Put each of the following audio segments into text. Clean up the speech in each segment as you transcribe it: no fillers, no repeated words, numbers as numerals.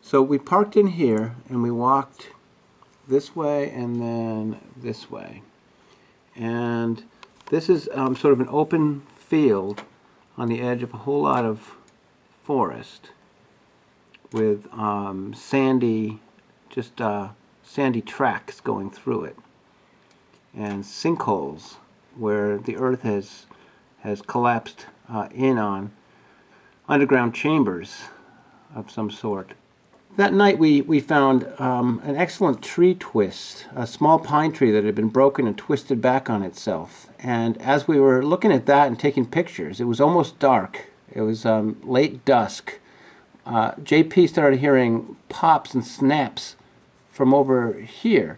So we parked in here and we walked this way and then this way. And this is sort of an open field on the edge of a whole lot of forest with sandy tracks going through it and sinkholes where the earth has collapsed in on underground chambers of some sort. That night we found an excellent tree twist, a small pine tree that had been broken and twisted back on itself. And as we were looking at that and taking pictures, it was almost dark. It was late dusk. JP started hearing pops and snaps from over here.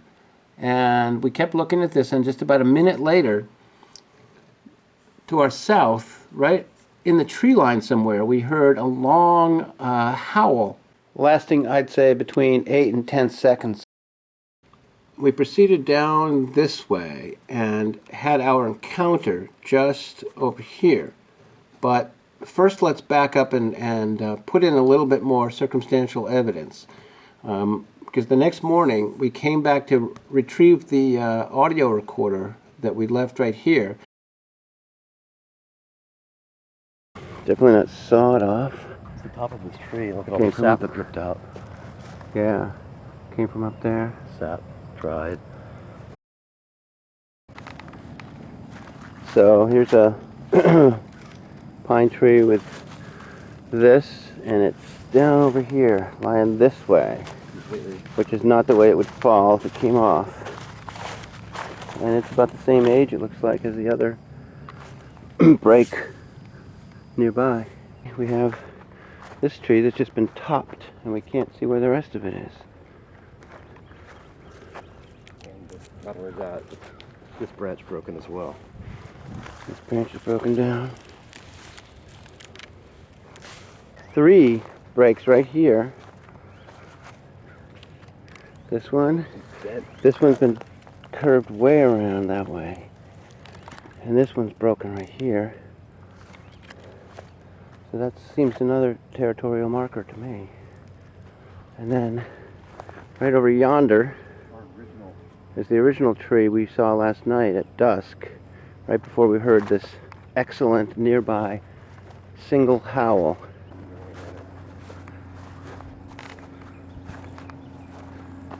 And we kept looking at this, and just about a minute later, to our south, right in the tree line somewhere, we heard a long howl, lasting, I'd say, between 8 and 10 seconds. We proceeded down this way and had our encounter just over here. But first let's back up and put in a little bit more circumstantial evidence. Because the next morning we came back to retrieve the audio recorder that we left right here. Definitely not sawed off. It's the top of this tree. Look at all the sap that dripped out. Yeah, came from up there. Sap, dried. So here's a pine tree with this, and it's down over here, lying this way, which is not the way it would fall if it came off. And it's about the same age, it looks like, as the other break nearby. We have this tree that's just been topped, and we can't see where the rest of it is. And not only that, this branch broken as well. This branch is broken down. 3 breaks right here. This one. This one's been curved way around that way. And this one's broken right here. So that seems another territorial marker to me. And then, right over yonder, is the original tree we saw last night at dusk, right before we heard this excellent nearby single howl.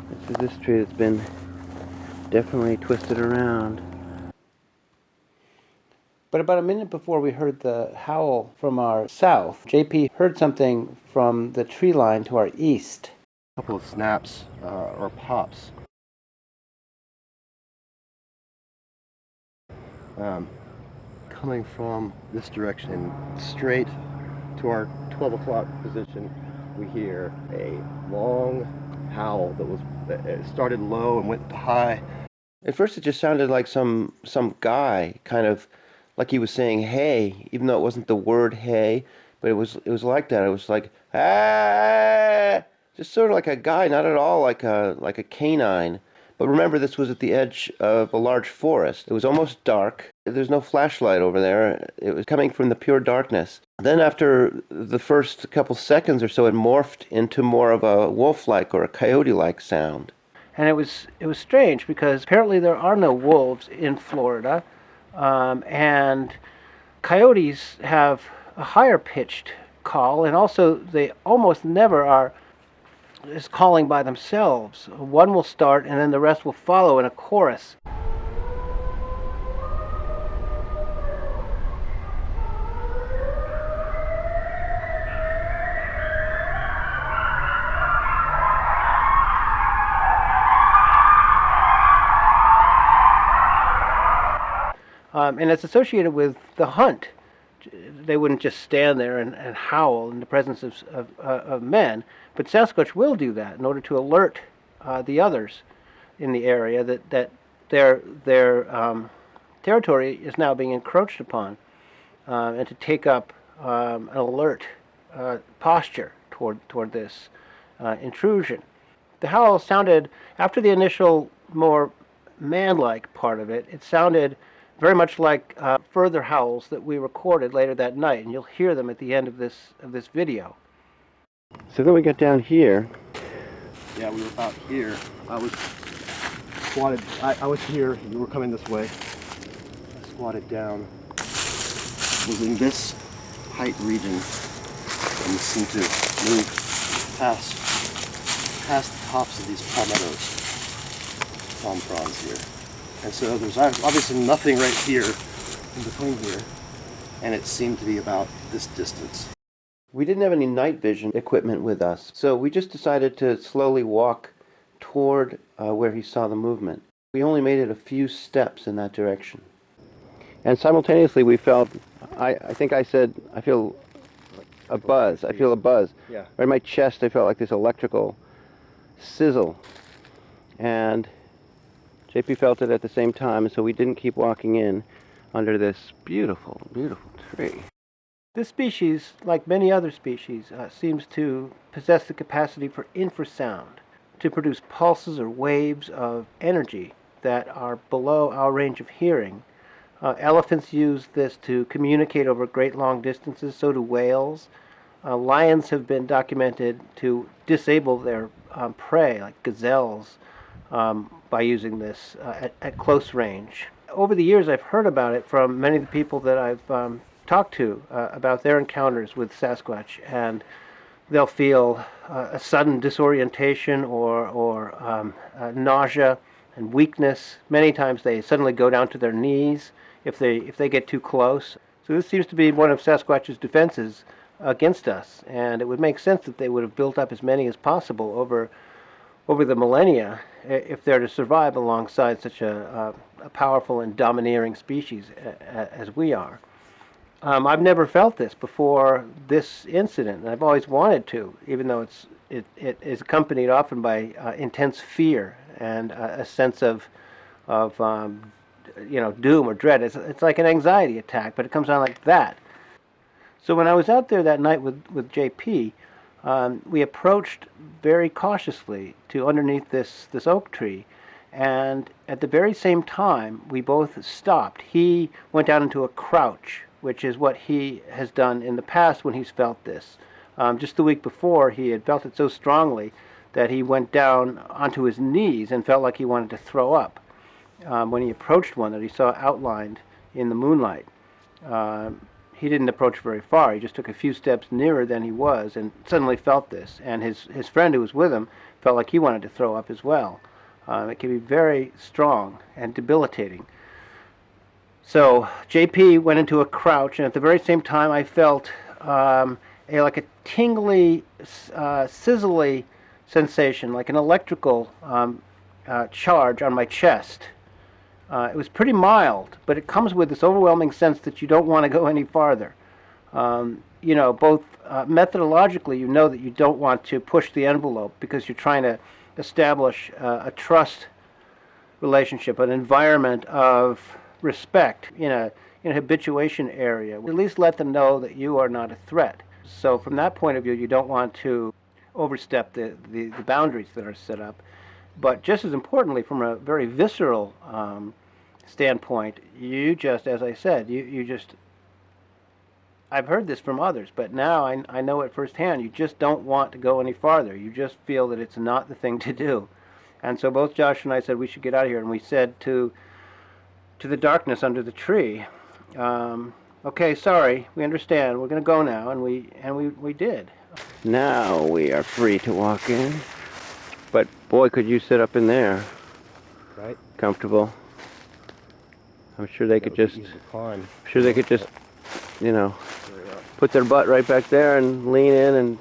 This is this tree that's been definitely twisted around. But about a minute before we heard the howl from our south, JP heard something from the tree line to our east. A couple of snaps or pops. Coming from this direction straight to our 12 o'clock position, we hear a long howl that started low and went high. At first it just sounded like some guy, kind of like he was saying hey, even though it wasn't the word hey, but it was like that. It was like ah, just sort of like a guy, not at all like a canine. But remember, this was at the edge of a large forest. It was almost dark. There's no flashlight over there. It was coming from the pure darkness. Then after the first couple seconds or so, it morphed into more of a wolf-like or a coyote-like sound. And it was strange because apparently there are no wolves in Florida, and coyotes have a higher pitched call, and also they almost never are is calling by themselves. One will start and then the rest will follow in a chorus. And it's associated with the hunt. They wouldn't just stand there and howl in the presence of men, but Sasquatch will do that in order to alert the others in the area that their territory is now being encroached upon, and to take up an alert posture toward this intrusion. The howl sounded, after the initial more man-like part of it, it sounded very much like further howls that we recorded later that night, and you'll hear them at the end of this video. So then we got down here. Yeah, we were about here. I was squatted. I was here. You were coming this way. I squatted down. Was in this height region, and we seemed to move past the tops of these palm fronds here. And so there's obviously nothing right here in between here, and it seemed to be about this distance. We didn't have any night vision equipment with us, so we just decided to slowly walk toward where he saw the movement. We only made it a few steps in that direction. And simultaneously we felt, I think I said, I feel a buzz. I feel a buzz. Yeah. Right in my chest I felt like this electrical sizzle. And JP felt it at the same time, so we didn't keep walking in under this beautiful, beautiful tree. This species, like many other species, seems to possess the capacity for infrasound, to produce pulses or waves of energy that are below our range of hearing. Elephants use this to communicate over great long distances, so do whales. Lions have been documented to disable their prey, like gazelles, by using this at close range. Over the years I've heard about it from many of the people that I've talked to about their encounters with Sasquatch, and they'll feel a sudden disorientation or nausea and weakness. Many times they suddenly go down to their knees if they get too close. So this seems to be one of Sasquatch's defenses against us, and it would make sense that they would have built up as many as possible over the millennia if they're to survive alongside such a powerful and domineering species as we are. I've never felt this before this incident, and I've always wanted to, even though it is accompanied often by intense fear and a sense of doom or dread. It's like an anxiety attack, but it comes on like that. So when I was out there that night with JP, we approached very cautiously to underneath this oak tree, and at the very same time we both stopped. He went down into a crouch, which is what he has done in the past when he's felt this. Just the week before, he had felt it so strongly that he went down onto his knees and felt like he wanted to throw up when he approached one that he saw outlined in the moonlight. He didn't approach very far. He just took a few steps nearer than he was and suddenly felt this. And his friend who was with him felt like he wanted to throw up as well. It can be very strong and debilitating. So JP went into a crouch, and at the very same time I felt like a tingly, sizzly sensation, like an electrical charge on my chest. It was pretty mild, but it comes with this overwhelming sense that you don't want to go any farther. Both methodologically, you know that you don't want to push the envelope because you're trying to establish a trust relationship, an environment of respect in a habituation area. At least let them know that you are not a threat. So from that point of view, you don't want to overstep the boundaries that are set up. But just as importantly, from a very visceral standpoint, you just, as I said, you just, I've heard this from others, but now I know it firsthand, you just don't want to go any farther. You just feel that it's not the thing to do. And so both Josh and I said we should get out of here, and we said to the darkness under the tree, okay, sorry, we understand, we're going to go now, and we did. Now we are free to walk in. But boy, could you sit up in there. Right? Comfortable. I'm sure they could just, put their butt right back there and lean in and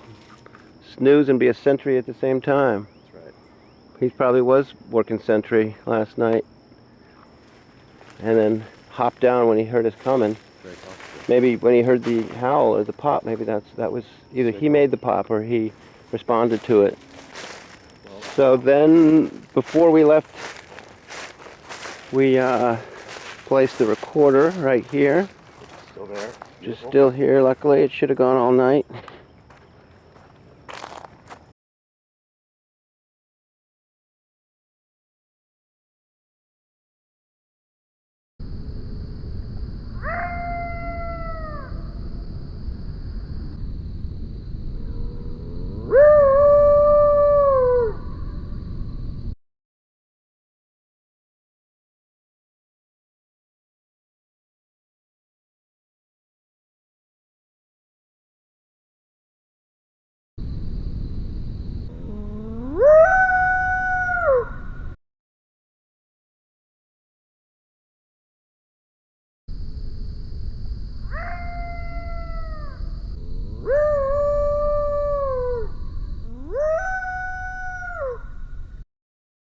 snooze and be a sentry at the same time. That's right. He probably was working sentry last night. And then hopped down when he heard us coming. Very possible. Maybe when he heard the howl or the pop, maybe that was either he made the pop or he responded to it. So then, before we left, we placed the recorder right here. Still there. Just still here. Luckily, it should have gone all night.